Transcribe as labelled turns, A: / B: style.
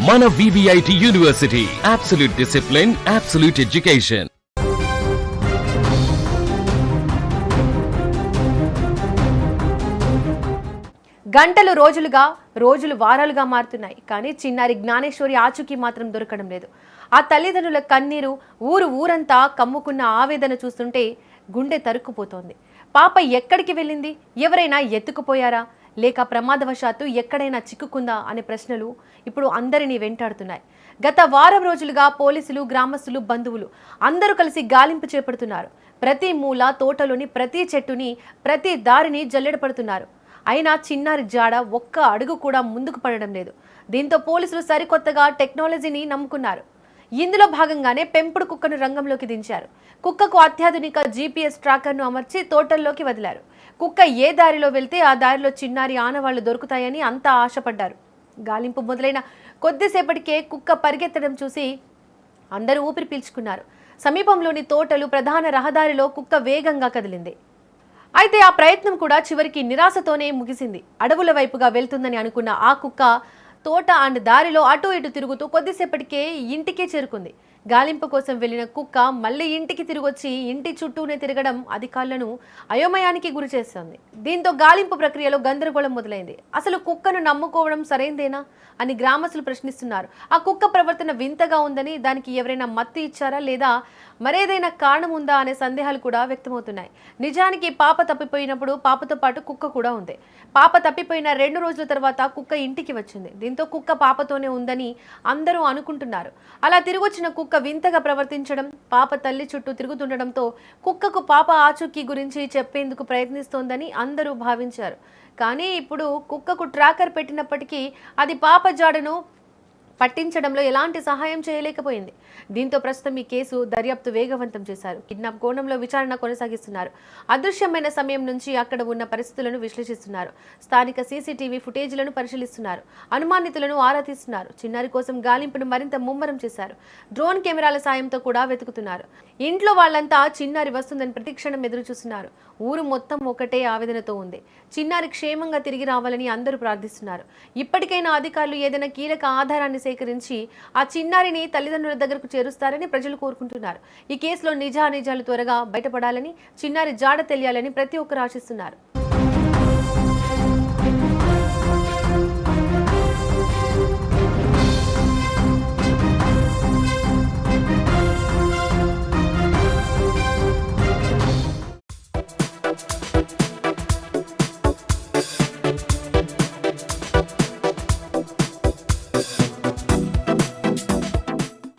A: మన VVIT university, absolute discipline, absolute education.
B: గంటలు రోజులు వారాలుగా మారుతున్నాయి. కానీ చిన్నారి జ్ఞానేశ్వరి ఆచూకీ మాత్రం దొరకడం లేదు. ఆ తల్లిదండ్రుల కన్నీరు ఊరంతా కమ్ముకున్న ఆవేదన చూస్తుంటే గుండె తరుక్కుపోతోంది. పాప ఎక్కడికి వెళ్ళింది? ఎవరైనా ఎత్తుకుపోయారా? లేక ప్రమాదవశాత్తు ఎక్కడైనా చిక్కుకుందా అనే ప్రశ్నలు ఇప్పుడు అందరినీ వెంటాడుతున్నాయి. గత వారం రోజులుగా పోలీసులు, గ్రామస్తులు, బంధువులు అందరూ కలిసి గాలింపు చేపడుతున్నారు. ప్రతి మూల, తోటలోని ప్రతి చెట్టుని, ప్రతి దారిని జల్లెడపడుతున్నారు. అయినా చిన్నారి జాడ ఒక్క అడుగు కూడా ముందుకు పడడం లేదు. దీంతో పోలీసులు సరికొత్తగా టెక్నాలజీని నమ్ముకున్నారు. ఇందులో భాగంగానే పెంపుడు కుక్కను రంగంలోకి దించారు. కుక్కకు అత్యాధునిక GPS ట్రాకర్ను అమర్చి తోటల్లోకి వదిలారు. కుక్క ఏ దారిలో వెళ్తే ఆ దారిలో చిన్నారి ఆనవాళ్లు దొరుకుతాయని అంతా ఆశపడ్డారు. గాలింపు మొదలైన కొద్దిసేపటికే కుక్క పరిగెత్తడం చూసి అందరూ ఊపిరి పీల్చుకున్నారు. సమీపంలోని తోటలు, ప్రధాన రహదారిలో కుక్క వేగంగా కదిలింది. అయితే ఆ ప్రయత్నం కూడా చివరికి నిరాశతోనే ముగిసింది. అడవుల వైపుగా వెళ్తుందని అనుకున్న ఆ కుక్క తోట అండ్ దారిలో అటు ఇటు తిరుగుతూ కొద్దిసేపటికే ఇంటికే చేరుకుంది. గాలింపు కోసం వెళ్లిన కుక్క మళ్ళీ ఇంటికి తిరిగొచ్చి ఇంటి చుట్టూనే తిరగడం అధికారులను అయోమయానికి గురి చేస్తోంది. దీంతో గాలింపు ప్రక్రియలో గందరగోళం మొదలైంది. అసలు కుక్కను నమ్ముకోవడం సరైందేనా అని గ్రామస్తులు ప్రశ్నిస్తున్నారు. ఆ కుక్క ప్రవర్తన వింతగా ఉందని, దానికి ఎవరైనా మత్తు ఇచ్చారా లేదా మరేదైనా కారణం ఉందా అనే సందేహాలు కూడా వ్యక్తమవుతున్నాయి. నిజానికి పాప తప్పిపోయినప్పుడు పాపతో పాటు కుక్క కూడా ఉంది. పాప తప్పిపోయిన 2 రోజుల తర్వాత కుక్క ఇంటికి వచ్చింది. దీంతో కుక్క పాపతోనే ఉందని అందరూ అనుకుంటున్నారు. అలా తిరిగొచ్చిన కుక్క వింతగా ప్రవర్తించడం, పాప తల్లి చుట్టూ తిరుగుతుండడంతో కుక్కకు పాప ఆచూకీ గురించి చెప్పేందుకు ప్రయత్నిస్తోందని అందరూ భావించారు. కానీ ఇప్పుడు కుక్కకు ట్రాకర్ పెట్టినప్పటికీ అది పాప జాడను పట్టించడంలో ఎలాంటి సహాయం చేయలేకపోయింది. దీంతో ప్రస్తుతం ఈ కేసు దర్యాప్తు వేగవంతం చేశారు. కిడ్నాప్ కోణంలో విచారణ కొనసాగిస్తున్నారు. అదృశ్యమైన సమయం నుంచి అక్కడ ఉన్న పరిస్థితులను విశ్లేషిస్తున్నారు. స్థానిక CCTV ఫుటేజ్లను పరిశీలిస్తున్నారు. అనుమానితులను ఆరా తీస్తున్నారు. చిన్నారి కోసం గాలింపును మరింత ముమ్మరం చేశారు. డ్రోన్ కెమెరాల సాయంతో కూడా వెతుకుతున్నారు. ఇంట్లో వాళ్ళంతా చిన్నారి వస్తుందని ప్రతిక్షణం ఎదురు చూస్తున్నారు. ఊరు మొత్తం ఒకటే ఆవేదనతో ఉంది. చిన్నారి క్షేమంగా తిరిగి రావాలని అందరూ ప్రార్థిస్తున్నారు. ఇప్పటికైనా అధికారులు ఏదైనా కీలక ఆధారాన్ని సేకరించి ఆ చిన్నారిని తల్లిదండ్రుల దగ్గరకు చేరుస్తారని ప్రజలు కోరుకుంటున్నారు. ఈ కేసులో నిజానిజాలు త్వరగా బయటపడాలని, చిన్నారి జాడ తెలియాలని ప్రతి ఒక్కరు ఆశిస్తున్నారు.